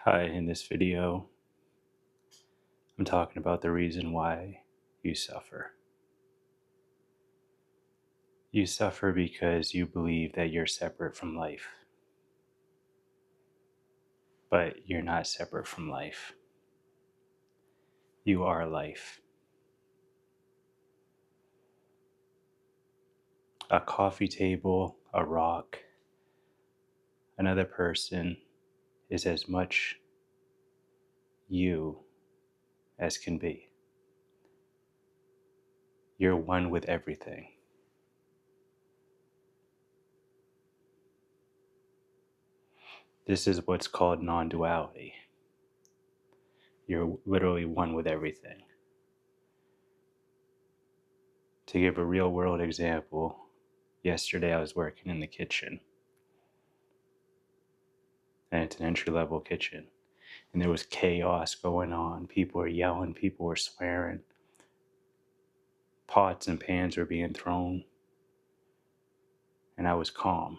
Hi, in this video, I'm talking about the reason why you suffer. You suffer because you believe that you're separate from life, but you're not separate from life. You are life. A coffee table, a rock, another person is as much you as can be. You're one with everything. This is what's called non-duality. You're literally one with everything. To give a real world example, yesterday I was working in the kitchen, and it's an entry-level kitchen, and there was chaos going on. People were yelling, people were swearing, pots and pans were being thrown, and I was calm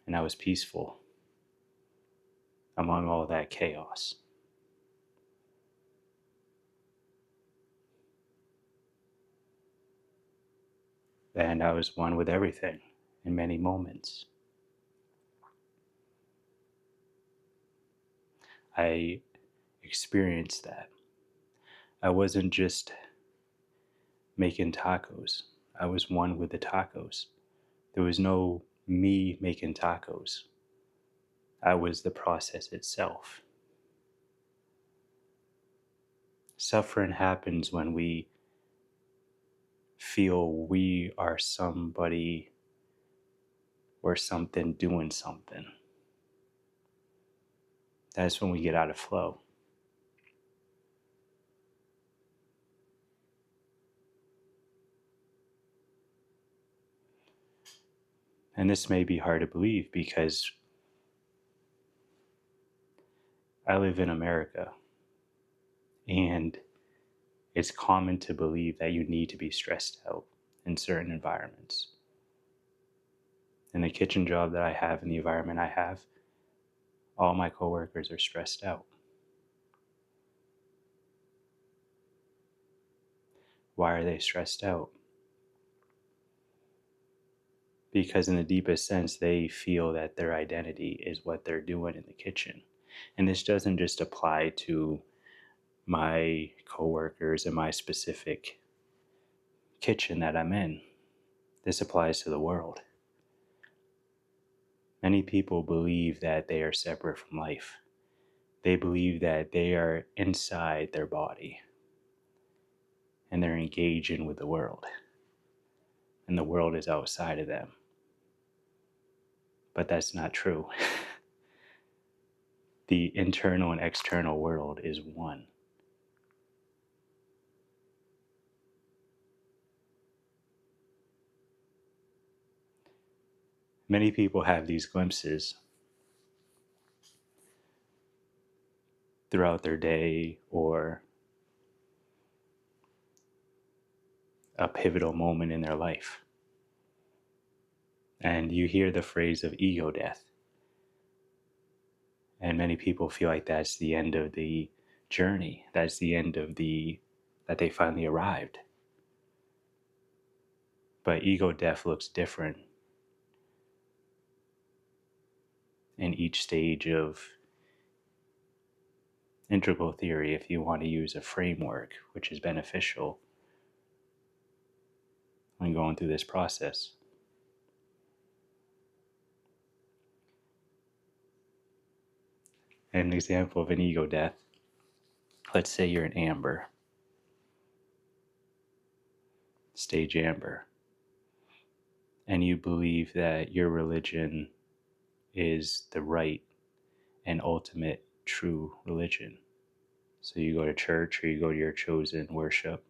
and I was peaceful among all that chaos. And I was one with everything in many moments. I experienced that. I wasn't just making tacos, I was one with the tacos. There was no me making tacos, I was the process itself. Suffering happens when we feel we are somebody or something doing something. That's when we get out of flow. And this may be hard to believe because I live in America, and it's common to believe that you need to be stressed out in certain environments. In the kitchen job that I have, in the environment I have, all my coworkers are stressed out. Why are they stressed out? Because in the deepest sense, they feel that their identity is what they're doing in the kitchen. And this doesn't just apply to my coworkers and my specific kitchen that I'm in. This applies to the world. Many people believe that they are separate from life. They believe that they are inside their body and they're engaging with the world, and the world is outside of them. But that's not true. The internal and external world is one. Many people have these glimpses throughout their day or a pivotal moment in their life. And you hear the phrase of ego death. And many people feel like that's the end of the journey. That's the end of that they finally arrived. But ego death looks different in each stage of integral theory, if you want to use a framework, which is beneficial when going through this process. An example of an ego death, let's say you're an amber, stage amber, and you believe that your religion is the right and ultimate true religion. So you go to church or you go to your chosen worship.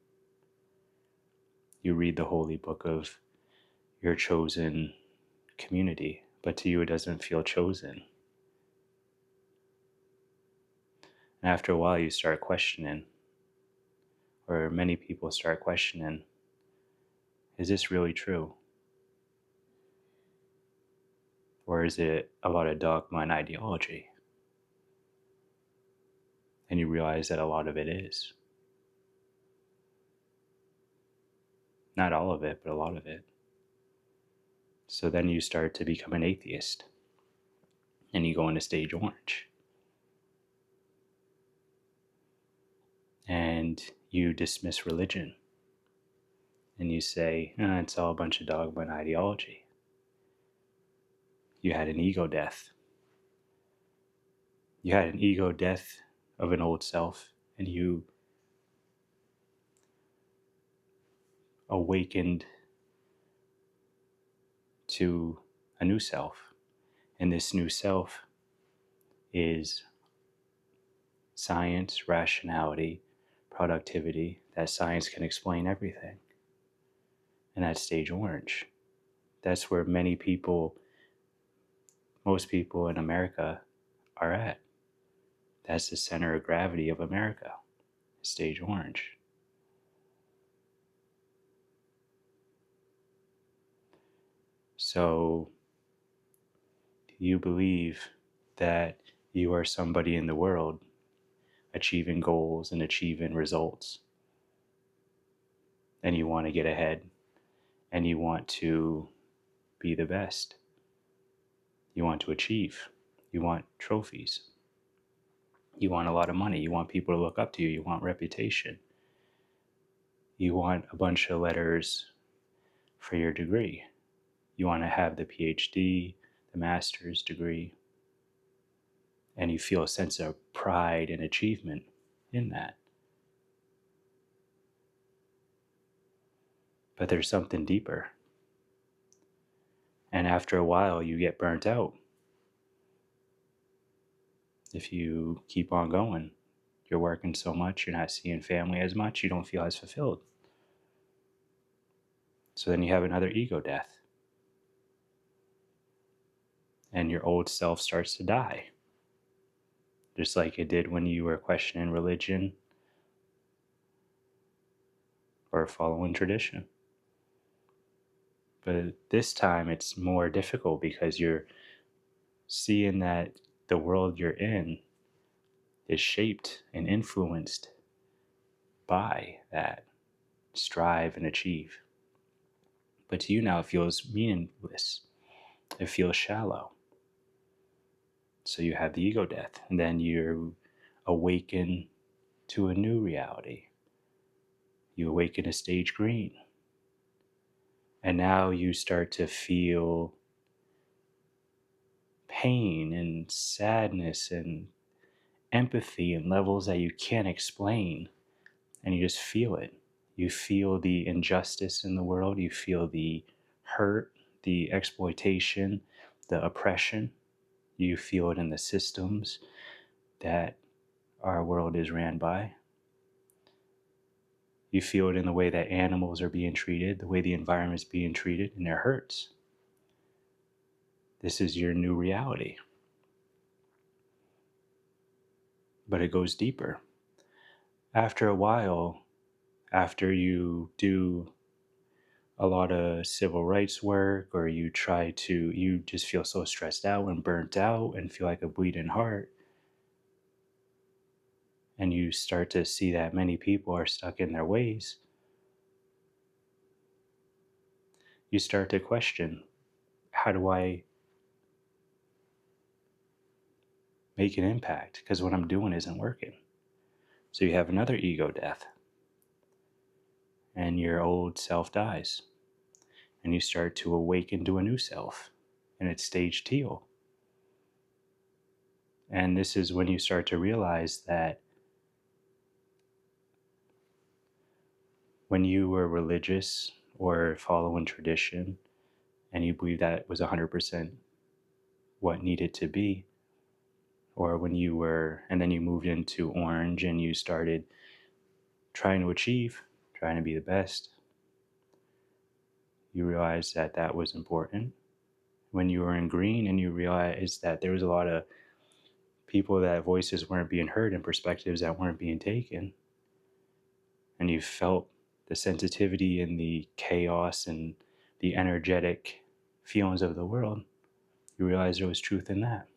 You read the holy book of your chosen community, but to you it doesn't feel chosen. And after a while you start questioning, or many people start questioning, is this really true? Or is it a lot of dogma and ideology? And you realize that a lot of it is. Not all of it, but a lot of it. So then you start to become an atheist. And you go into stage orange. And you dismiss religion. And you say, it's all a bunch of dogma and ideology. You had an ego death. You had an ego death of an old self, and you awakened to a new self. And this new self is science, rationality, productivity, that science can explain everything. And that's stage orange. That's where most people in America are at. That's the center of gravity of America, stage orange. So you believe that you are somebody in the world achieving goals and achieving results. And you want to get ahead and you want to be the best. You want to achieve. You want trophies. You want a lot of money. You want people to look up to you. You want reputation. You want a bunch of letters for your degree. You want to have the PhD, the master's degree. And you feel a sense of pride and achievement in that. But there's something deeper. And after a while, you get burnt out. If you keep on going, you're working so much, you're not seeing family as much, you don't feel as fulfilled. So then you have another ego death. And your old self starts to die. Just like it did when you were questioning religion or following tradition. But this time it's more difficult because you're seeing that the world you're in is shaped and influenced by that strive and achieve. But to you now it feels meaningless. It feels shallow. So you have the ego death, and then you awaken to a new reality. You awaken to stage green. And now you start to feel pain and sadness and empathy in levels that you can't explain. And you just feel it. You feel the injustice in the world. You feel the hurt, the exploitation, the oppression. You feel it in the systems that our world is ran by. You feel it in the way that animals are being treated, the way the environment is being treated, and it hurts. This is your new reality. But it goes deeper. After a while, after you do a lot of civil rights work, or you just feel so stressed out and burnt out and feel like a bleeding heart, and you start to see that many people are stuck in their ways, you start to question, how do I make an impact? Because what I'm doing isn't working. So you have another ego death, and your old self dies, and you start to awaken to a new self, and it's stage teal. And this is when you start to realize that when you were religious or following tradition, and you believe that was 100% what needed to be, or and then you moved into orange and you started trying to achieve, trying to be the best, you realized that that was important. When you were in green and you realized that there was a lot of people that voices weren't being heard and perspectives that weren't being taken, and you felt the sensitivity and the chaos and the energetic feelings of the world, you realized there was truth in that.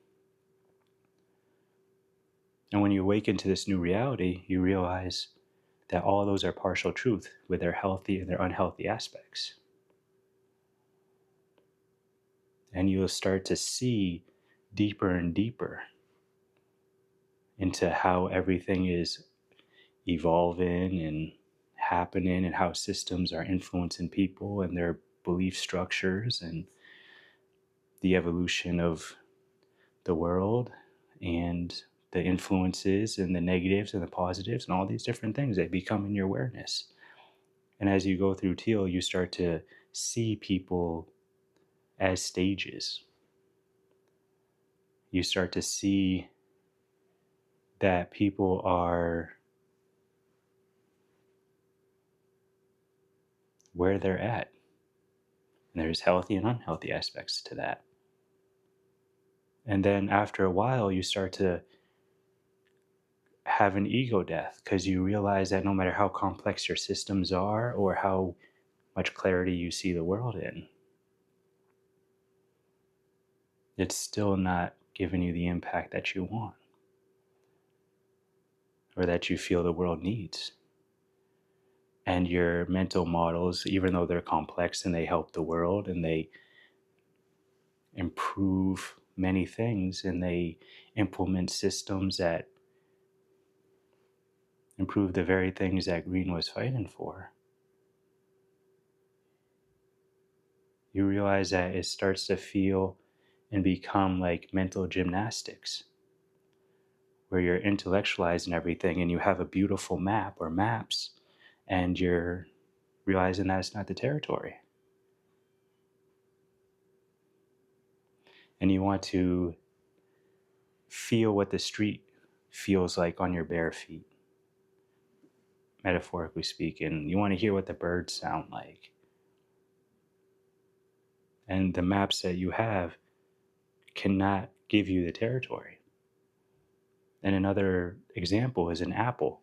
And when you awaken to this new reality, you realize that all those are partial truth with their healthy and their unhealthy aspects. And you'll start to see deeper and deeper into how everything is evolving and happening, and how systems are influencing people and their belief structures, and the evolution of the world, and the influences and the negatives and the positives and all these different things that become in your awareness. And as you go through teal, you start to see people as stages. You start to see that people are where they're at. And there's healthy and unhealthy aspects to that. And then after a while, you start to have an ego death, because you realize that no matter how complex your systems are or how much clarity you see the world in, it's still not giving you the impact that you want or that you feel the world needs. And your mental models, even though they're complex and they help the world and they improve many things and they implement systems that improve the very things that Green was fighting for, you realize that it starts to feel and become like mental gymnastics, where you're intellectualizing everything and you have a beautiful map or maps, and you're realizing that it's not the territory. And you want to feel what the street feels like on your bare feet, metaphorically speaking. You want to hear what the birds sound like. And the maps that you have cannot give you the territory. And another example is an apple.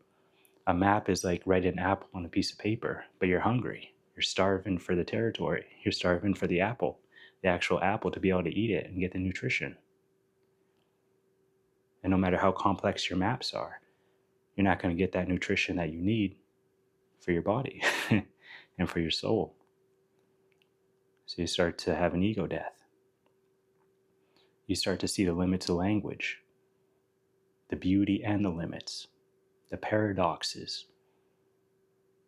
A map is like writing an apple on a piece of paper, but you're hungry. You're starving for the territory. You're starving for the apple, the actual apple, to be able to eat it and get the nutrition. And no matter how complex your maps are, you're not going to get that nutrition that you need for your body and for your soul. So you start to have an ego death. You start to see the limits of language, the beauty and the limits, the paradoxes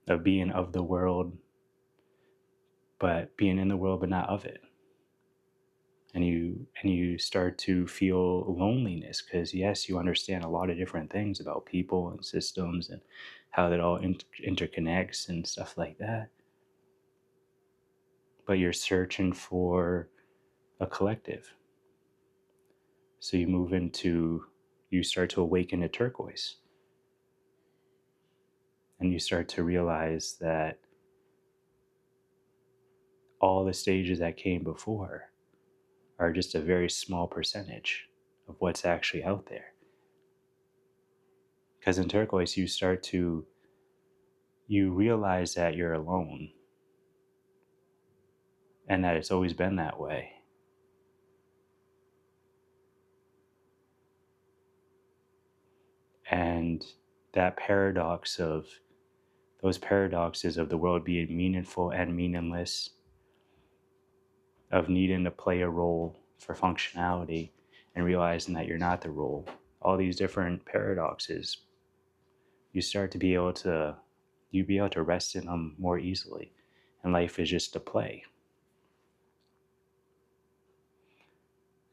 of being of the world, but being in the world but not of it. And you start to feel loneliness, because yes, you understand a lot of different things about people and systems and how that all interconnects and stuff like that, but you're searching for a collective. So you start to awaken to turquoise, and you start to realize that all the stages that came before are just a very small percentage of what's actually out there. Because in turquoise, you realize that you're alone and that it's always been that way. And that those paradoxes of the world being meaningful and meaningless, of needing to play a role for functionality and realizing that you're not the role, all these different paradoxes, you be able to rest in them more easily. And life is just a play.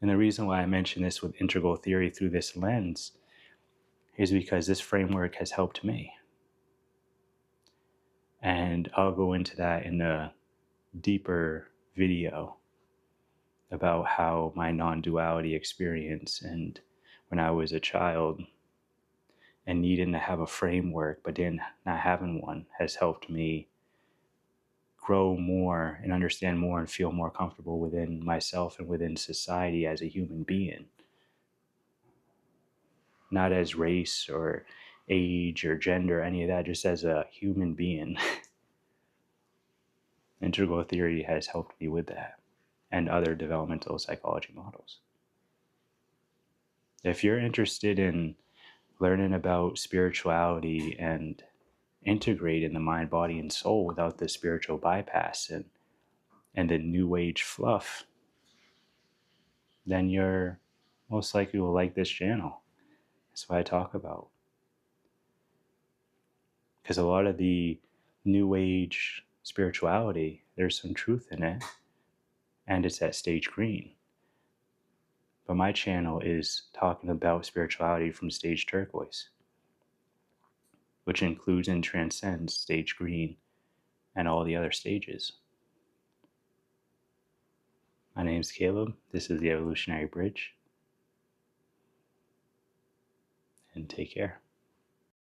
And the reason why I mention this with integral theory through this lens is because this framework has helped me. And I'll go into that in a deeper video about how my non-duality experience, and when I was a child and needing to have a framework but then not having one, has helped me grow more and understand more and feel more comfortable within myself and within society as a human being. Not as race or age or gender, any of that, just as a human being. Integral theory has helped me with that, and other developmental psychology models. If you're interested in learning about spirituality and integrating the mind, body, and soul without the spiritual bypass and the new age fluff, then you're most likely will like this channel. That's what I talk about. Because a lot of the new age spirituality, there's some truth in it, and it's at stage green. But my channel is talking about spirituality from stage turquoise, which includes and transcends stage green and all the other stages. My name's Caleb. This is the Evolutionary Bridge. And take care.